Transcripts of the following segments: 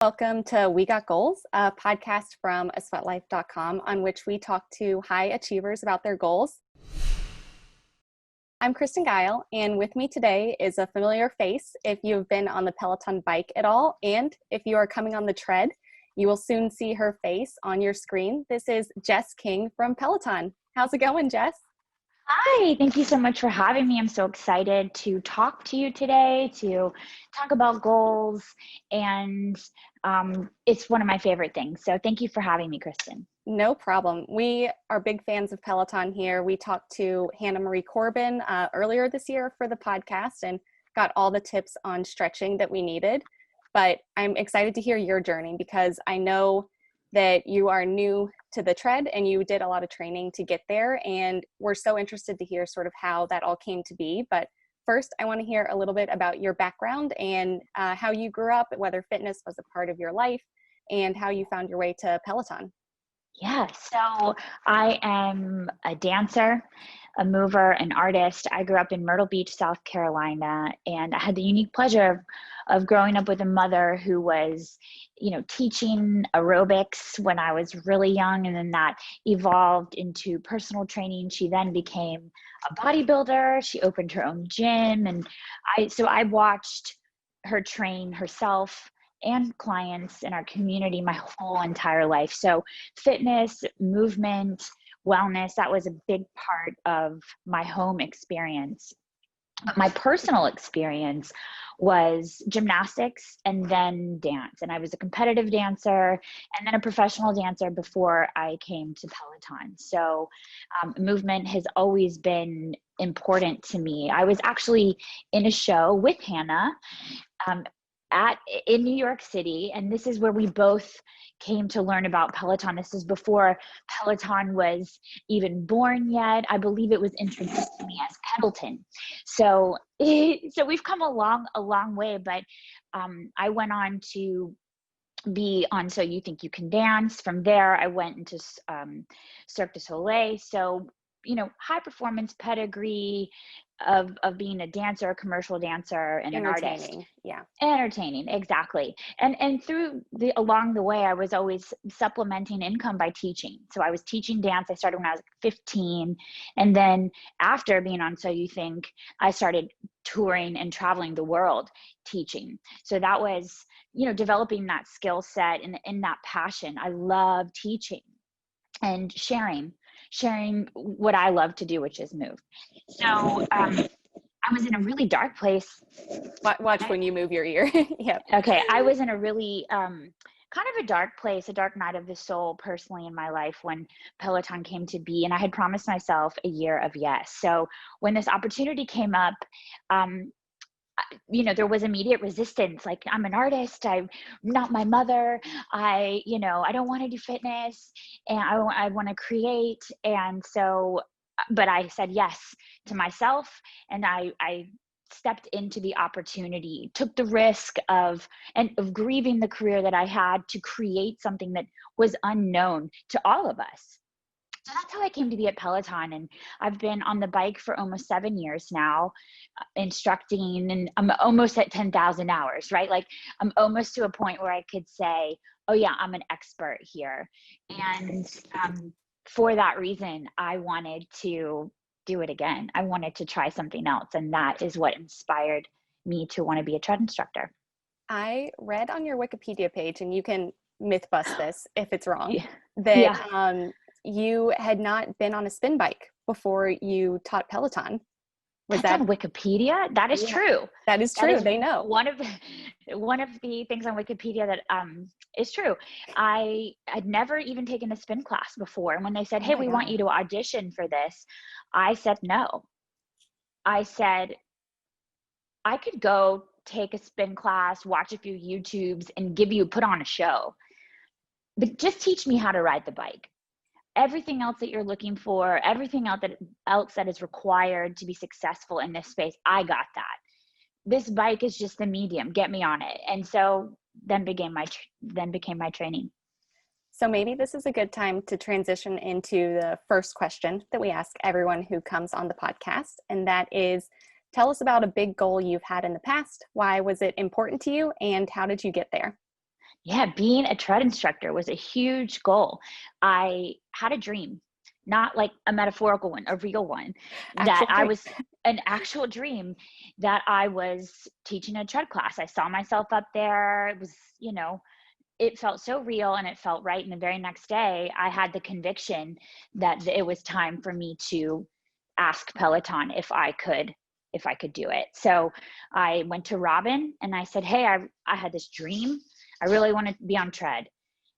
Welcome to We Got Goals, a podcast from asweatlife.com on which we talk to high achievers about their goals. I'm Kristen Guile, and with me today is a familiar face if you've been on the Peloton bike at all, and if you are coming on the tread, you will soon see her face on your screen. This is Jess King from Peloton. How's it going, Jess? Hi, thank you so much for having me. I'm so excited to talk to you today, to talk about goals, and it's one of my favorite things. So thank you for having me, Kristen. No problem. We are big fans of Peloton here. We talked to Hannah Marie Corbin earlier this year for the podcast and got all the tips on stretching that we needed. But I'm excited to hear your journey because I know that you are new to the tread and you did a lot of training to get there. And we're so interested to hear sort of how that all came to be. But first, I want to hear a little bit about your background and how you grew up, whether fitness was a part of your life, and how you found your way to Peloton. Yeah, so I am a dancer, a mover, an artist. I grew up in Myrtle Beach, South Carolina, and I had the unique pleasure of growing up with a mother who was, teaching aerobics when I was really young, and then that evolved into personal training. She then became a bodybuilder. She opened her own gym, and I watched her train herself and clients in our community my whole entire life. So fitness, movement, wellness, that was a big part of my home experience. But my personal experience was gymnastics and then dance. And I was a competitive dancer and then a professional dancer before I came to Peloton. So movement has always been important to me. I was actually in a show with Hannah in New York City, and this is where we both came to learn about Peloton. This is before Peloton was even born yet. I believe it was introduced to me as Peloton. So we've come a long way, but I went on to be on So You Think You Can Dance. From there, I went into Cirque du Soleil. So, high performance pedigree of being a dancer, a commercial dancer, and an artist. Yeah. Entertaining, exactly. And along the way, I was always supplementing income by teaching. So I was teaching dance. I started when I was 15. And then after being on So You Think, I started touring and traveling the world teaching. So that was, developing that skill set and that passion. I love teaching and sharing what I love to do, which is move. So I was in a really dark place. Watch when you move your ear. Yep. Okay. I was in a really kind of a dark place, a dark night of the soul personally in my life when Peloton came to be. And I had promised myself a year of yes. So when this opportunity came up, there was immediate resistance. Like, I'm an artist. I'm not my mother. I don't want to do fitness, and I want to create. And so, but I said yes to myself, and I stepped into the opportunity, took the risk of grieving the career that I had to create something that was unknown to all of us. So that's how I came to be at Peloton. And I've been on the bike for almost 7 years now, instructing, and I'm almost at 10,000 hours, right? Like, I'm almost to a point where I could say, oh yeah, I'm an expert here. And for that reason, I wanted to do it again. I wanted to try something else. And that is what inspired me to want to be a tread instructor. I read on your Wikipedia page, and you can myth bust this if it's wrong, you had not been on a spin bike before you taught Peloton. Was that on Wikipedia? That is true. That is true. They know. One of the things on Wikipedia that is true. I had never even taken a spin class before. And when they said, hey, we want you to audition for this, I said no. I said, I could go take a spin class, watch a few YouTubes, and put on a show. But just teach me how to ride the bike. Everything else that you're looking for, everything else that is required to be successful in this space, I got that. This bike is just the medium. Get me on it. And so then became my training. So maybe this is a good time to transition into the first question that we ask everyone who comes on the podcast. And that is, tell us about a big goal you've had in the past. Why was it important to you? And how did you get there? Yeah, being a tread instructor was a huge goal. I had a dream, not like a metaphorical one, a real one, that Actual I dream. was an actual dream that I was teaching a tread class. I saw myself up there. It was, it felt so real and it felt right. And the very next day, I had the conviction that it was time for me to ask Peloton if I could do it. So I went to Robin and I said, "Hey, I had this dream. I really want to be on tread."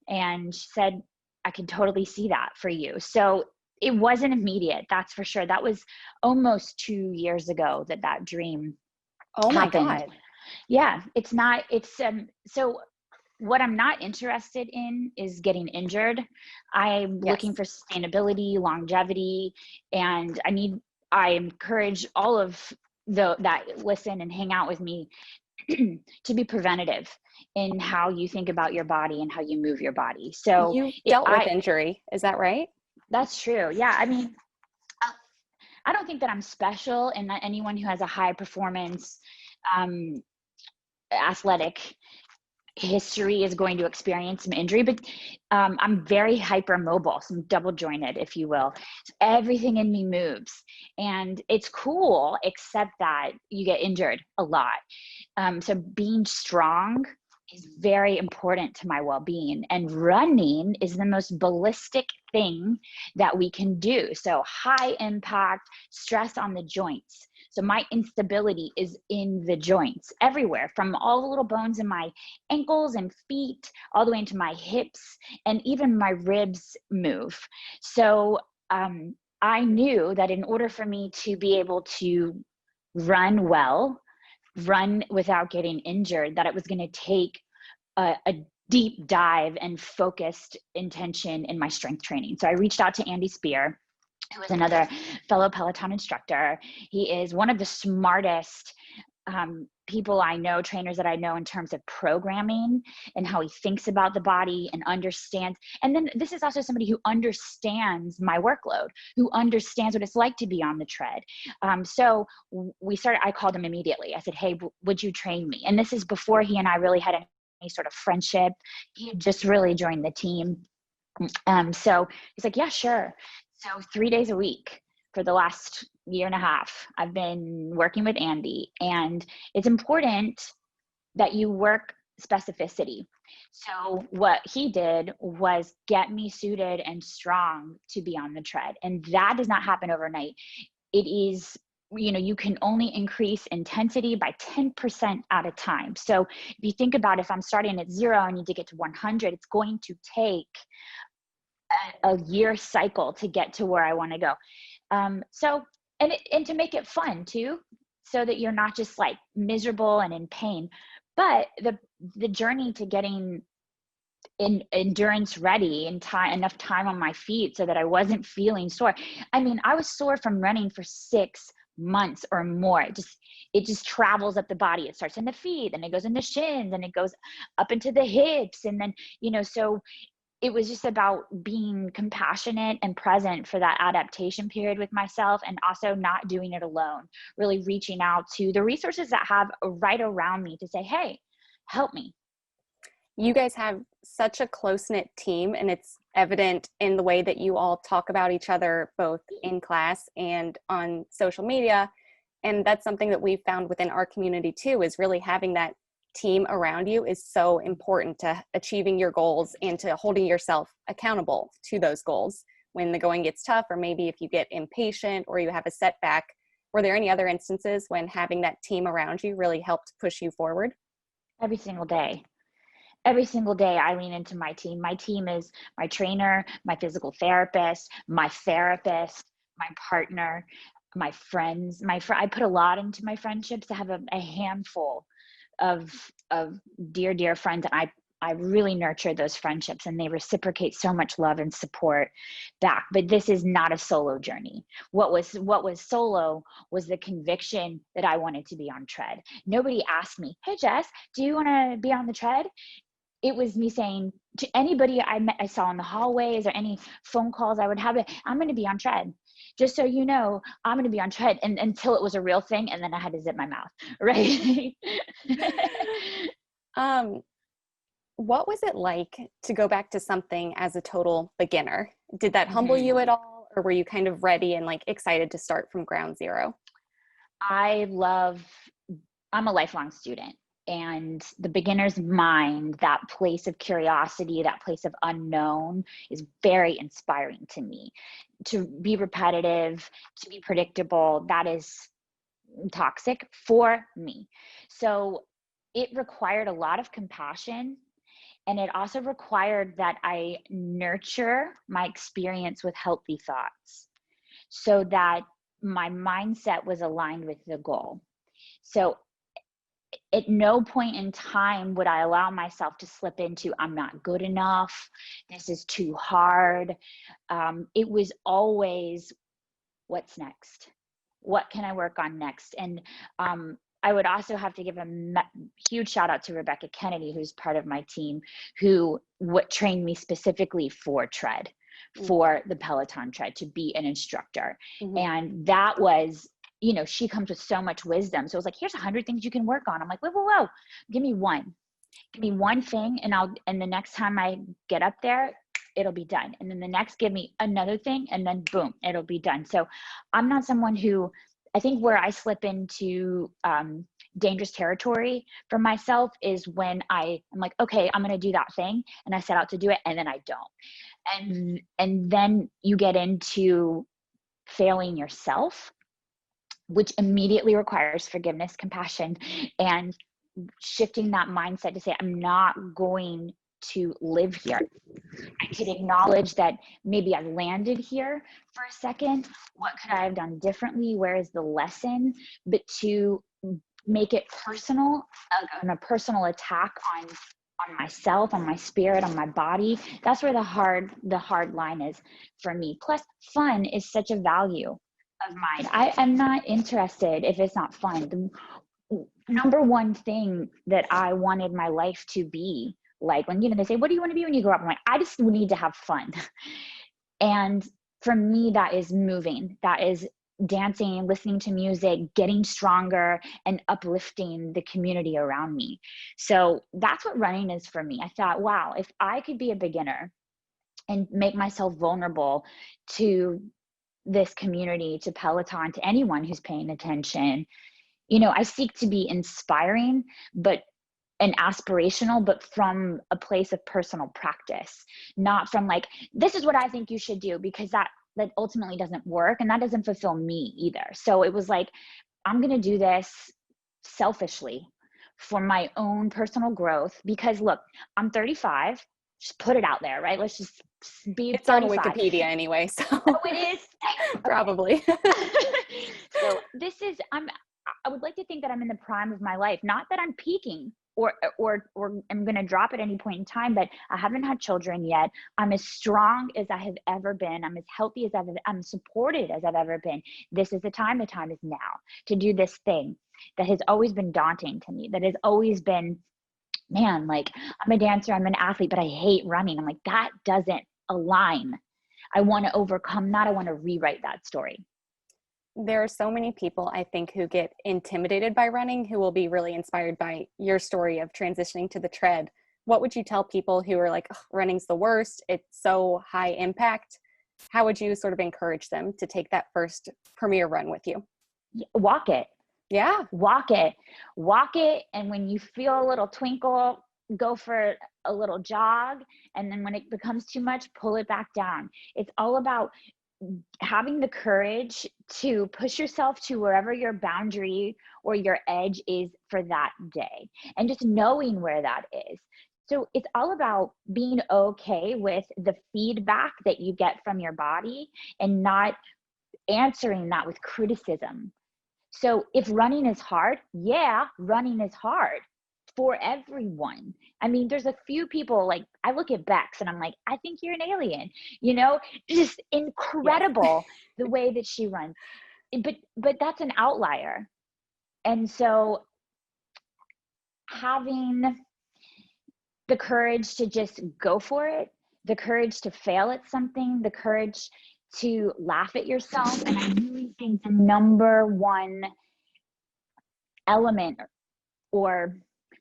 And she said, "I can totally see that for you." So it wasn't immediate, that's for sure. That was almost 2 years ago that dream Oh my happened. God. Yeah, it's not, so what I'm not interested in is getting injured. I'm looking Yes. for sustainability, longevity, and I encourage all of that listen and hang out with me to be preventative in how you think about your body and how you move your body. So You dealt with injury, is that right? that's true. Yeah. I mean, I don't think that I'm special and that anyone who has a high performance um, athletic history is going to experience some injury, but I'm very hypermobile, some double jointed, if you will. So everything in me moves and it's cool, except that you get injured a lot. So being strong is very important to my well-being, and running is the most ballistic thing that we can do. So high impact stress on the joints. So my instability is in the joints everywhere, from all the little bones in my ankles and feet all the way into my hips, and even my ribs move. So I knew that in order for me to be able to run well, run without getting injured, that it was going to take a deep dive and focused intention in my strength training. So I reached out to Andy Spear, who is another fellow Peloton instructor. He is one of the smartest people I know, trainers that I know, in terms of programming and how he thinks about the body and understands. And then this is also somebody who understands my workload, who understands what it's like to be on the tread. So I called him immediately. I said, "Hey, would you train me?" And this is before he and I really had any sort of friendship. He had just really joined the team. So he's like, "Yeah, sure." So 3 days a week for the last year and a half, I've been working with Andy, and it's important that you work specificity. So what he did was get me suited and strong to be on the tread. And that does not happen overnight. It is, you can only increase intensity by 10% at a time. So if you think about, if I'm starting at 0, I need to get to 100, it's going to take a year cycle to get to where I want to go. And to make it fun too, so that you're not just like miserable and in pain. But the journey to getting endurance ready and enough time on my feet so that I wasn't feeling sore. I mean, I was sore from running for 6 months or more. It just travels up the body. It starts in the feet, and it goes in the shins, and it goes up into the hips, and then so it was just about being compassionate and present for that adaptation period with myself, and also not doing it alone, really reaching out to the resources that have right around me to say, "Hey, help me." You guys have such a close-knit team, and it's evident in the way that you all talk about each other, both in class and on social media. And that's something that we've found within our community too, is really having that team around you is so important to achieving your goals and to holding yourself accountable to those goals when the going gets tough, or maybe if you get impatient or you have a setback. Were there any other instances when having that team around you really helped push you forward? Every single day. Every single day I lean into my team. My team is my trainer, my physical therapist, my therapist, my partner, my friends. I put a lot into my friendships. To have a handful of dear friends, and I really nurture those friendships, and they reciprocate so much love and support back. But this is not a solo journey. What was solo was the conviction that I wanted to be on tread. Nobody asked me, "Hey Jess, do you want to be on the tread?" It was me saying to anybody I saw in the hallways, or any phone calls I would have, "I'm going to be on tread. Just so you know, I'm going to be on tread." And until it was a real thing, and then I had to zip my mouth, right? What was it like to go back to something as a total beginner? Did that humble Mhm. you at all, or were you kind of ready and like excited to start from ground zero? I love, I'm a lifelong student, and the beginner's mind, that place of curiosity, that place of unknown, is very inspiring to me. To be repetitive, to be predictable, that is toxic for me. So it required a lot of compassion, and it also required that I nurture my experience with healthy thoughts so that my mindset was aligned with the goal. So at no point in time would I allow myself to slip into, I'm not good enough, this is too hard. It was always, what's next? What can I work on next? And I would also have to give a huge shout out to Rebecca Kennedy, who's part of my team, who trained me specifically for tread, for the Peloton tread, to be an instructor. Mm-hmm. And that was, you know, she comes with so much wisdom. So it was like, here's 100 things you can work on. I'm like, whoa, give me one. Give me one thing, and the next time I get up there, it'll be done. And then the next, give me another thing, and then boom, it'll be done. So I'm not someone who, I think where I slip into dangerous territory for myself is when I'm like, okay, I'm going to do that thing, and I set out to do it, and then I don't. And then you get into failing yourself, which immediately requires forgiveness, compassion, and shifting that mindset to say, I'm not going to live here. I could acknowledge that maybe I landed here for a second. What could I have done differently? Where is the lesson? But to make it personal, and a personal attack on myself, on my spirit, on my body, that's where the hard line is for me. Plus, fun is such a value of mine. I am not interested if it's not fun. The number one thing that I wanted my life to be like, when, you know, they say, what do you want to be when you grow up? I'm like, I just need to have fun. And for me, that is moving. That is dancing, listening to music, getting stronger, and uplifting the community around me. So that's what running is for me. I thought, wow, if I could be a beginner and make myself vulnerable to this community, to Peloton, to anyone who's paying attention, you know, I seek to be inspiring, and aspirational, but from a place of personal practice, not from like, this is what I think you should do, because that ultimately doesn't work, and that doesn't fulfill me either. So it was like, I'm going to do this selfishly for my own personal growth, because look, I'm 35, just put it out there, right? Let's just be It's 35. on Wikipedia anyway, so Oh, it is? probably. So this is, I would like to think that I'm in the prime of my life, not that I'm peaking or I'm going to drop at any point in time, but I haven't had children yet. I'm as strong as I have ever been. I'm as healthy as I'm supported as I've ever been. This is the time is now to do this thing that has always been daunting to me, that has always been, man, like, I'm a dancer, I'm an athlete, but I hate running. I'm like, that doesn't align. I want to overcome that. I want to rewrite that story. There are so many people, I think, who get intimidated by running, who will be really inspired by your story of transitioning to the tread. What would you tell people who are like, oh, running's the worst, it's so high impact? How would you sort of encourage them to take that first premier run with you? Walk it. Yeah. Walk it. Walk it. And when you feel a little twinkle, go for a little jog. And then when it becomes too much, pull it back down. It's all about having the courage to push yourself to wherever your boundary or your edge is for that day, and just knowing where that is. So it's all about being okay with the feedback that you get from your body and not answering that with criticism. So if running is hard, yeah, running is hard for everyone. I mean, there's a few people, like, I look at Bex and I'm like, I think you're an alien, you know, just incredible. Yes. The way that she runs. But that's an outlier. And so having the courage to just go for it, the courage to fail at something, the courage to laugh at yourself. And I really think the number one element or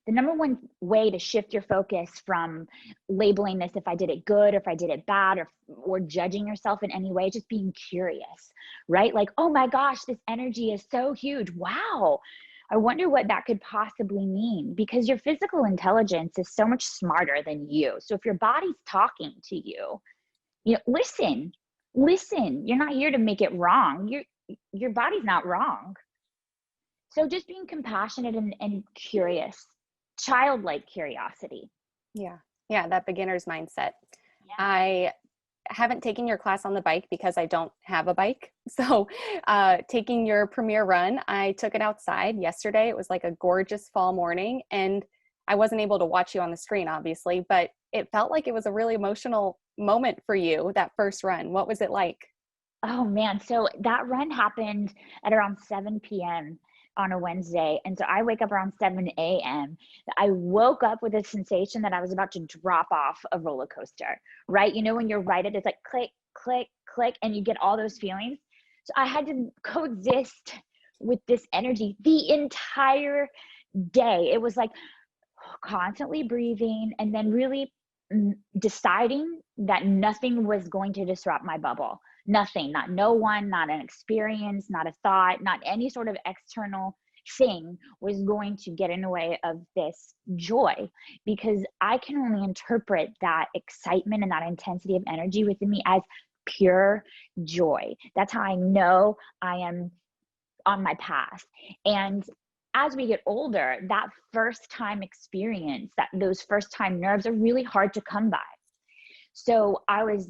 the number one way to shift your focus from labeling this, if I did it good, or if I did it bad, or judging yourself in any way, just being curious, right? Like, oh my gosh, this energy is so huge. Wow. I wonder what that could possibly mean, because your physical intelligence is so much smarter than you. So if your body's talking to you, listen. You're not here to make it wrong. Your body's not wrong. So just being compassionate and curious, childlike curiosity. Yeah. That beginner's mindset. Yeah. I haven't taken your class on the bike because I don't have a bike. So taking your premier run, I took it outside yesterday. It was like a gorgeous fall morning, and I wasn't able to watch you on the screen, obviously, but it felt like it was a really emotional moment for you, that first run. What was it like? Oh man. So that run happened at around 7 p.m. on a Wednesday. And so I wake up around 7 a.m. I woke up with a sensation that I was about to drop off a roller coaster, right? When you're right at it's like click, click, click, and you get all those feelings. So I had to coexist with this energy the entire day. It was like constantly breathing and then really deciding that nothing was going to disrupt my bubble. Nothing, not no one, not an experience, not a thought, not any sort of external thing was going to get in the way of this joy, because I can only interpret that excitement and that intensity of energy within me as pure joy. That's how I know I am on my path. And as we get older, that first time experience, those first time nerves are really hard to come by. So I was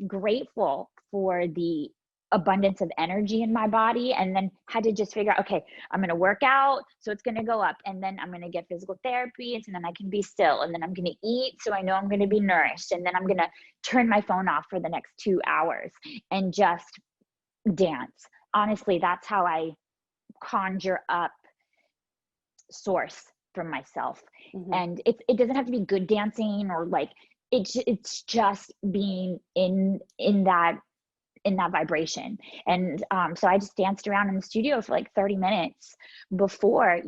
grateful for the abundance of energy in my body, and then had to just figure out, okay, I'm going to work out, so it's going to go up, and then I'm going to get physical therapy, and then I can be still, and then I'm going to eat, so I know I'm going to be nourished, and then I'm going to turn my phone off for the next 2 hours and just dance. Honestly, that's how I conjure up source from myself. Mm-hmm. And it doesn't have to be good dancing, or like it's just being in that vibration. And so I just danced around in the studio for like 30 minutes before,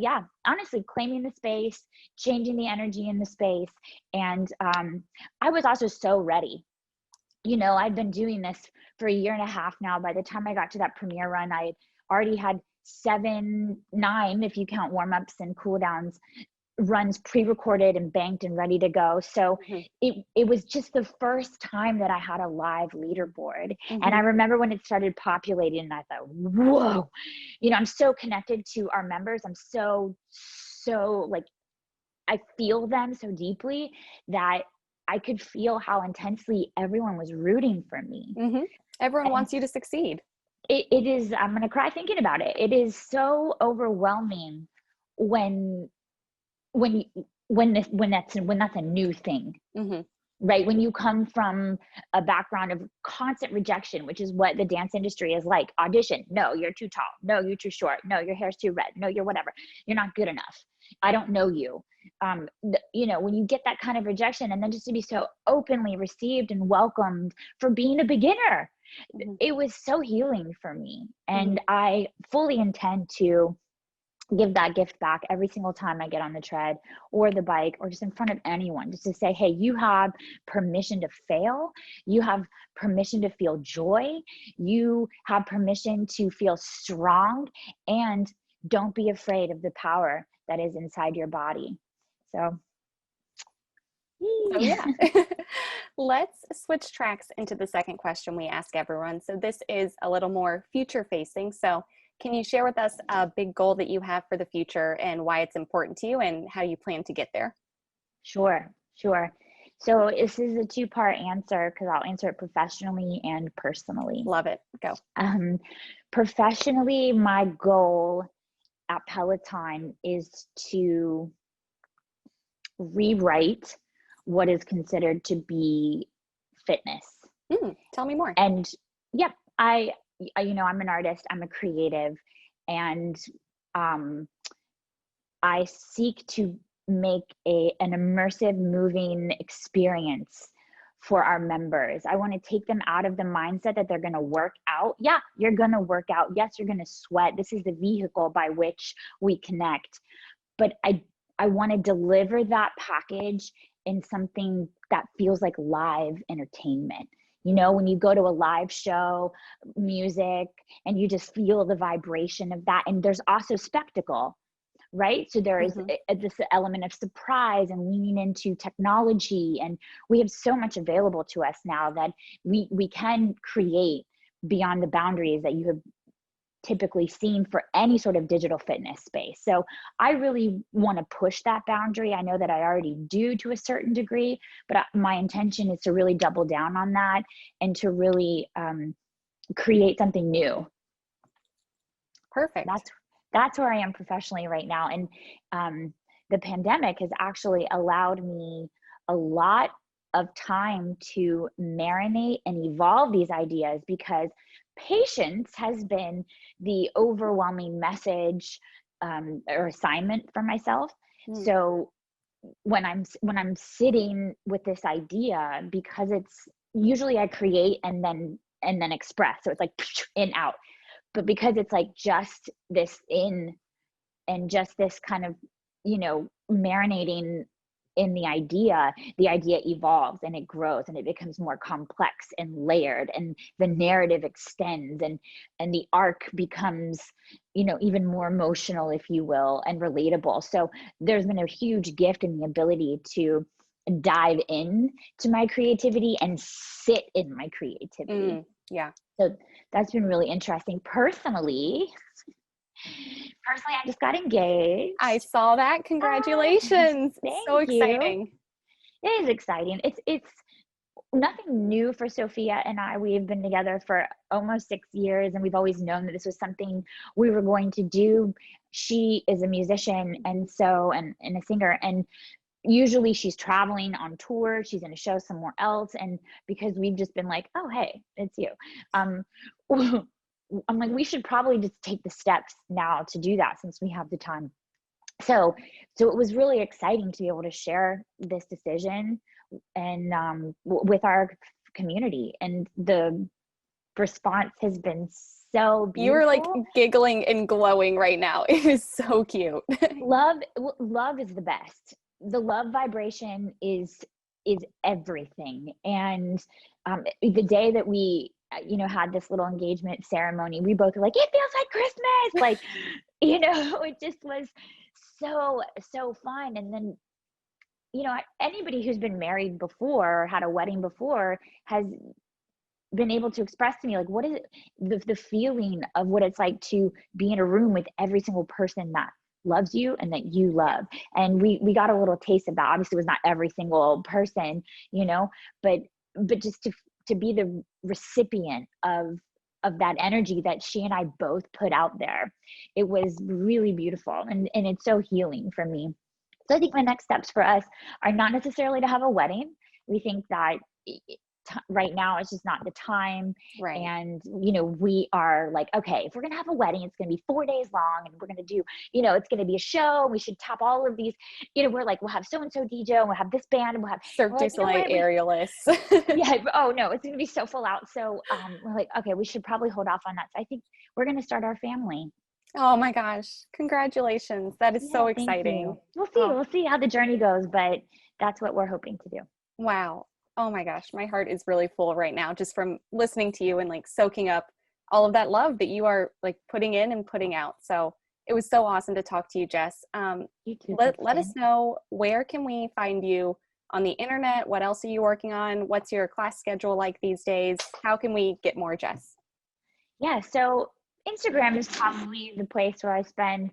honestly, claiming the space, changing the energy in the space. And I was also so ready. I'd been doing this for 1.5 years now. By the time I got to that premier run, I had already had 7, 9, if you count warm-ups and cool downs, runs pre-recorded and banked and ready to go. So it was just the first time that I had a live leaderboard. And I remember when it started populating, and I thought, whoa, I'm so connected to our members. I'm so like, I feel them so deeply that I could feel how intensely everyone was rooting for me. Everyone wants you to succeed. It is, I'm going to cry thinking about it. It is so overwhelming when that's a new thing, right? When you come from a background of constant rejection, which is what the dance industry is like. Audition, no, you're too tall. No, you're too short. No, your hair's too red. No, you're whatever. You're not good enough. I don't know you. When you get that kind of rejection, and then just to be so openly received and welcomed for being a beginner, it was so healing for me. And I fully intend to give that gift back every single time I get on the tread or the bike or just in front of anyone, just to say, hey, you have permission to fail. You have permission to feel joy. You have permission to feel strong, and don't be afraid of the power that is inside your body. So yeah. Let's switch tracks into the second question we ask everyone. So this is a little more future facing. So can you share with us a big goal that you have for the future and why it's important to you and how you plan to get there? Sure. So this is a 2-part answer, because I'll answer it professionally and personally. Love it. Go. Professionally, my goal at Peloton is to rewrite what is considered to be fitness. Tell me more. And I'm an artist, I'm a creative, and I seek to make an immersive, moving experience for our members. I want to take them out of the mindset that they're going to work out. Yeah, you're going to work out. Yes, you're going to sweat. This is the vehicle by which we connect. But I I want to deliver that package in something that feels like live entertainment. You know, when you go to a live show, music, and you just feel the vibration of that. And there's also spectacle, right? So there is this element of surprise and leaning into technology. And we have so much available to us now that we can create beyond the boundaries that you have typically seen for any sort of digital fitness space. So I really want to push that boundary. I know that I already do to a certain degree, but my intention is to really double down on that and to really create something new. Perfect. That's where I am professionally right now. And the pandemic has actually allowed me a lot of time to marinate and evolve these ideas, because patience has been the overwhelming message or assignment for myself. So when I'm sitting with this idea, because it's usually I create and then express, so it's like in out, but because it's like just this in and just this kind of, you know, marinating in the idea evolves and it grows and it becomes more complex and layered, and the narrative extends, and the arc becomes, you know, even more emotional, if you will, and relatable. So there's been a huge gift in the ability to dive in to my creativity and sit in my creativity. Yeah. So that's been really interesting. Personally, I just got engaged. I saw that. Congratulations. Thank So exciting. you. It is exciting. It's nothing new for Sophia and I. We've been together for almost 6 years, and we've always known that this was something we were going to do. She is a musician and a singer, and usually she's traveling on tour. She's in a show somewhere else. And because we've just been like, oh, hey, it's you. I'm like, we should probably just take the steps now to do that since we have the time. So it was really exciting to be able to share this decision and with our community, and the response has been so beautiful. You were like giggling and glowing right now. It was so cute. Love is the best. The love vibration is everything. And the day that we had this little engagement ceremony, we both were like, it feels like Christmas. Like, it just was so fun. And then, anybody who's been married before or had a wedding before has been able to express to me, like, what is it, the feeling of what it's like to be in a room with every single person that loves you and that you love. And we got a little taste of that. Obviously it was not every single person, but just to be the recipient of that energy that she and I both put out there. It was really beautiful, and it's so healing for me. So I think my next steps for us are not necessarily to have a wedding. We think that right now it's just not the time. Right. And, we are like, okay, if we're going to have a wedding, it's going to be 4 days long, and we're going to do, it's going to be a show. We should tap all of these, we're like, we'll have so-and-so DJ, and we'll have this band, and we'll have Cirque du Soleil aerialists. Yeah. Oh no, it's going to be so full out. So we're like, okay, we should probably hold off on that. So I think we're going to start our family. Oh my gosh. Congratulations. That is so exciting. We'll see how the journey goes, but that's what we're hoping to do. Wow. Oh my gosh. My heart is really full right now, just from listening to you and like soaking up all of that love that you are like putting in and putting out. So it was so awesome to talk to you, Jess. You too, let us know, where can we find you on the internet? What else are you working on? What's your class schedule like these days? How can we get more Jess? Yeah. So Instagram is probably the place where I spend,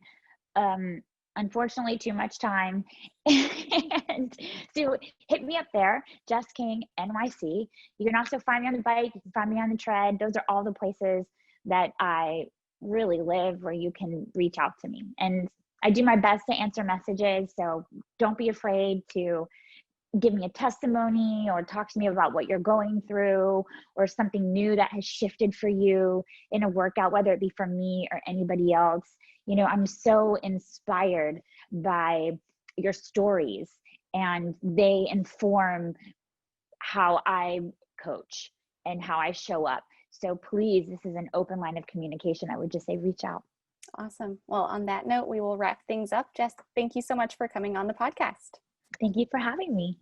unfortunately, too much time. And so hit me up there, Jess King NYC. You can also find me on the bike. You can find me on the tread. Those are all the places that I really live where you can reach out to me. And I do my best to answer messages. So don't be afraid to give me a testimony or talk to me about what you're going through or something new that has shifted for you in a workout, whether it be for me or anybody else. I'm so inspired by your stories, and they inform how I coach and how I show up. So please, this is an open line of communication. I would just say reach out. Awesome. Well, on that note, we will wrap things up. Jess, thank you so much for coming on the podcast. Thank you for having me.